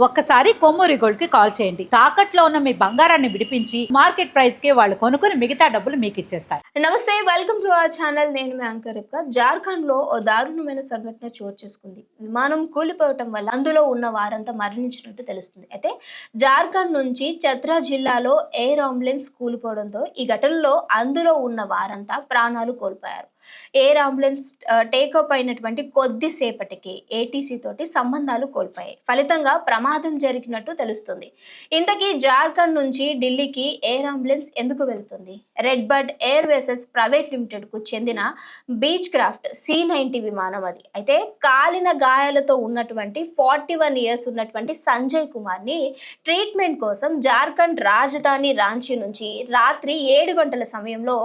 ఒక్కసారి కొమ్మూరి గోల్డ్ కి కాల్ చేయండి. తాకట్లో ఉన్న మీ బంగారాన్ని విడిపించి మార్కెట్ ప్రైస్ కి వాళ్ళు కొనుక్కుని మిగతా డబ్బులు మీకు ఇచ్చేస్తారు. నమస్తే, వెల్కమ్ టు అవర్ ఛానల్. నేను మీ యాంకర్ రిప్కా. జార్ఖండ్ లో ఓ దారుణమైన సంఘటన చోటు చేసుకుంది. విమానం కూలిపోవటం వల్ల అందులో ఉన్న వారంతా మరణించినట్టు తెలుస్తుంది. అయితే జార్ఖండ్ నుంచి చత్రా జిల్లాలో ఎయిర్ అంబులెన్స్ కూలిపోవడంతో ఈ ఘటనలో అందులో ఉన్న వారంతా ప్రాణాలు కోల్పోయారు. ఎయిర్ అంబులెన్స్ టేకప్ అయినటువంటి కొద్దిసేపటికి ఏటీసీ తోటి సంబంధాలు కోల్పోయాయి. ఫలితంగా ప్రమాదం జరిగినట్టు తెలుస్తుంది. ఇంతకీ జార్ఖండ్ నుంచి ఢిల్లీకి ఎయిర్ అంబులెన్స్ ఎందుకు వెళ్తుంది? Red bird air versus private limited కు చెందిన బీచ్ క్రాఫ్ట్ C-90 విమానం అది. అయితే కాలిన గాయాలతో ఉన్నటువంటి 41 ఇయర్స్ ఉన్నటువంటి సంజయ్ కుమార్ ని ట్రీట్మెంట్ కోసం జార్ఖండ్ రాజధాని రాంచీ నుంచి రాత్రి 7 గంటల సమయంలో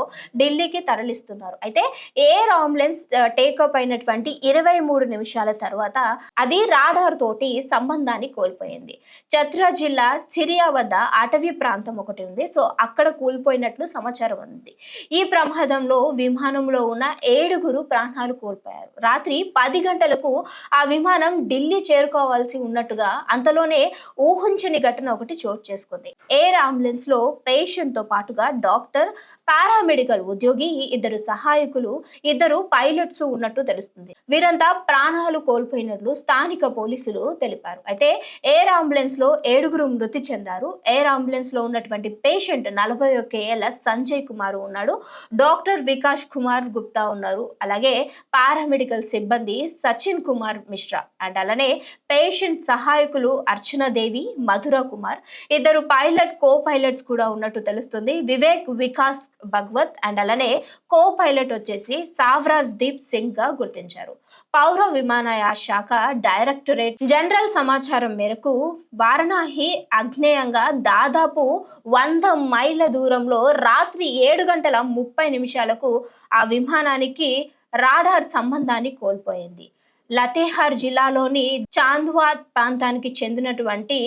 ఢిల్లీకి తరలిస్తున్నారు. అయితే ఎయిర్ అంబులెన్స్ టేకప్ అయినటువంటి 23 నిమిషాల తర్వాత అది రాడార్ తోటి సంబంధాన్ని కోల్పోయింది. చత్రా జిల్లా సిరియా వద్ద అటవీ ప్రాంతం ఒకటి ఉంది. సో అక్కడ కూలిపోయినట్లు సమాచారం ఉంది. ఈ ప్రమాదంలో విమానంలో ఉన్న 7గురు ప్రాణాలు కోల్పోయారు. రాత్రి 10 గంటలకు ఆ విమానం ఢిల్లీ చేరుకోవాల్సి ఉన్నట్టుగా అంతలోనే ఊహించని ఘటన ఒకటి చోటు చేసుకుంది. ఎయిర్ అంబులెన్స్ లో పేషెంట్ తో పాటుగా డాక్టర్, పారామెడికల్ ఉద్యోగి, 2 సహాయకులు, 2 పైలట్స్ ఉన్నట్టు తెలుస్తుంది. వీరంతా ప్రాణాలు కోల్పోయినట్లు స్థానిక పోలీసులు తెలిపారు. అయితే ఎయిర్ అంబులెన్స్ లో 7గురు మృతి చెందారు. ఎయిర్ అంబులెన్స్ లో ఉన్నటువంటి పేషెంట్ 41 ఏళ్ల సంజయ్ కుమార్ ఉన్నాడు. డాక్టర్ వికాస్ కుమార్ గుప్తా ఉన్నారు. అలాగే పారామెడికల్ సిబ్బంది సచిన్ కుమార్ మిశ్రా అండ్ అలానే పేషెంట్ సహాయకులు అర్చనా దేవి, మధుర కుమార్, 2 పైలట్ కో పైలట్స్ కూడా ఉన్నట్టు తెలుస్తుంది. వివేక్ వికాస్ భగవత్ అండ్ అలానే కో పైలట్ వచ్చేసి సావ్రాజ్ దీప్ సింగ్ గా గుర్తించారు. పౌర విమానయాన శాఖ డైరెక్టరేట్ జనరల్ సమాచారం మేరకు వారణాసి అగ్నేయంగా దాదాపు 100 మైళ్ళ దూరంలో రాత్రి 7:30 ఆ విమానానికి రాడార్ సంబంధాన్ని కోల్పోయింది. లతేహార్ జిల్లాలోని చాంద్వాద్ ప్రాంతానికి చెందినటువంటి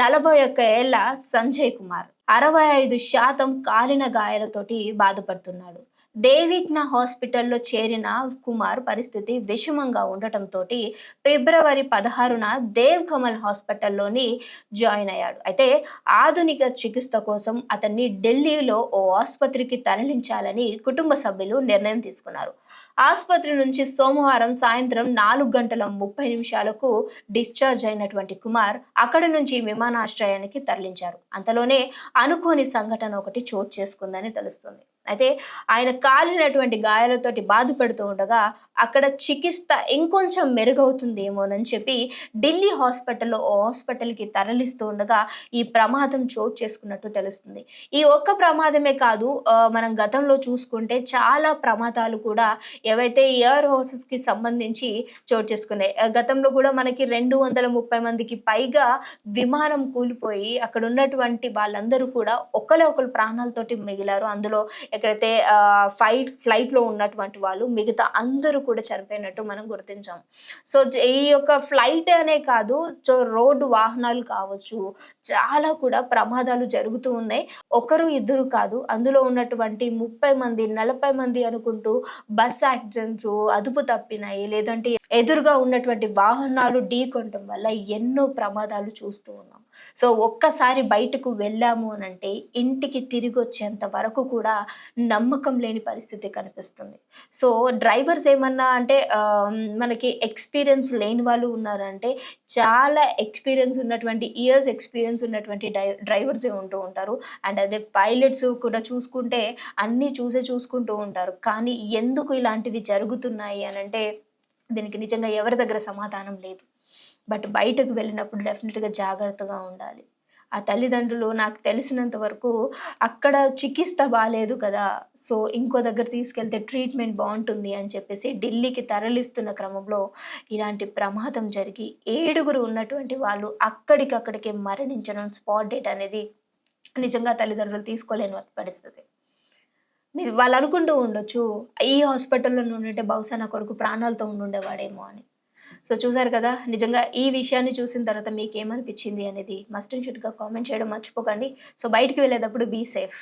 41 ఏళ్ల సంజయ్ కుమార్ 65% కాలిన గాయాలతోటి బాధపడుతున్నాడు. దేవిఘ్న హాస్పిటల్లో చేరిన కుమార్ పరిస్థితి విషమంగా ఉండటంతో ఫిబ్రవరి 16న దేవ్ కమల్ హాస్పిటల్లోని జాయిన్ అయ్యాడు. అయితే ఆధునిక చికిత్స కోసం అతన్ని ఢిల్లీలో ఓ ఆసుపత్రికి తరలించాలని కుటుంబ సభ్యులు నిర్ణయం తీసుకున్నారు. ఆసుపత్రి నుంచి సోమవారం సాయంత్రం 4:30 డిశ్చార్జ్ అయినటువంటి కుమార్ అక్కడి నుంచి విమానాశ్రయానికి తరలించారు. అంతలోనే అనుకోని సంఘటన ఒకటి చోటు చేసుకుందని తెలుస్తుంది. అయితే ఆయన కాలినటువంటి గాయాలతోటి బాధపడుతూ ఉండగా అక్కడ చికిత్స ఇంకొంచెం మెరుగవుతుందేమోనని చెప్పి ఢిల్లీ హాస్పిటల్కి తరలిస్తూ ఉండగా ఈ ప్రమాదం చోటు చేసుకున్నట్టు తెలుస్తుంది. ఈ ఒక్క ప్రమాదమే కాదు, మనం గతంలో చూసుకుంటే చాలా ప్రమాదాలు కూడా ఏవైతే ఎయిర్ హోసెస్ కి సంబంధించి చోటు చేసుకున్నాయి. గతంలో కూడా మనకి 230 మందికి పైగా విమానం కూలిపోయి అక్కడ ఉన్నటువంటి వాళ్ళందరూ కూడా ఒకరు ప్రాణాలతోటి మిగిలారు. అందులో ఎక్కడైతే ఫ్లైట్ లో ఉన్నటువంటి వాళ్ళు మిగతా అందరూ కూడా చనిపోయినట్టు మనం గుర్తించాం. సో ఈ యొక్క ఫ్లైట్ అనే కాదు, సో రోడ్డు వాహనాలు కావచ్చు, చాలా కూడా ప్రమాదాలు జరుగుతూ ఉన్నాయి. 1-2 కాదు, అందులో ఉన్నటువంటి 30 మంది 40 మంది అనుకుంటూ బస్ యాక్సిడెంట్స్, అదుపు తప్పినాయి, లేదంటే ఎదురుగా ఉన్నటువంటి వాహనాలు ఢీకొనటం వల్ల ఎన్నో ప్రమాదాలు చూస్తూ ఉన్నాం. సో ఒక్కసారి బయటకు వెళ్ళాము అనంటే ఇంటికి తిరిగి వచ్చేంత వరకు కూడా నమ్మకం లేని పరిస్థితి కనిపిస్తుంది. సో డ్రైవర్స్ ఏమన్నా అంటే మనకి ఎక్స్పీరియన్స్ లేని వాళ్ళు ఉన్నారంటే చాలా ఎక్స్పీరియన్స్ ఉన్నటువంటి ఇయర్స్ ఎక్స్పీరియన్స్ ఉన్నటువంటి డ్రైవర్సే ఉంటూ ఉంటారు. అండ్ అదే పైలట్స్ కూడా చూసుకుంటే అన్నీ చూసుకుంటూ ఉంటారు. కానీ ఎందుకు ఇలాంటివి జరుగుతున్నాయి అనంటే దీనికి నిజంగా ఎవరి దగ్గర సమాధానం లేదు. బట్ బయటకు వెళ్ళినప్పుడు డెఫినెట్గా జాగ్రత్తగా ఉండాలి. ఆ తల్లిదండ్రులు నాకు తెలిసినంత వరకు అక్కడ చికిత్స బాగాలేదు కదా, సో ఇంకో దగ్గర తీసుకెళ్తే ట్రీట్మెంట్ బాగుంటుంది అని చెప్పేసి ఢిల్లీకి తరలిస్తున్న క్రమంలో ఇలాంటి ప్రమాదం జరిగి 7గురు ఉన్నటువంటి వాళ్ళు అక్కడికక్కడికే మరణించడం, స్పాట్ డెత్ అనేది నిజంగా తల్లిదండ్రులు తీసుకోలేని పరిస్థితి. వాళ్ళు అనుకుంటూ ఉండొచ్చు, ఈ హాస్పిటల్లో ఉండుంటే బహుశా నా కొడుకు ప్రాణాలతో ఉండుండేవాడేమో అని. సో చూసారు కదా, నిజంగా ఈ విషయాన్ని చూసిన తర్వాత మీకేమనిపించింది అనేది మస్ట్ అండ్ షుడ్గా కామెంట్ చేయడం మర్చిపోకండి. సో బయటికి వెళ్ళేటప్పుడు బీ సేఫ్.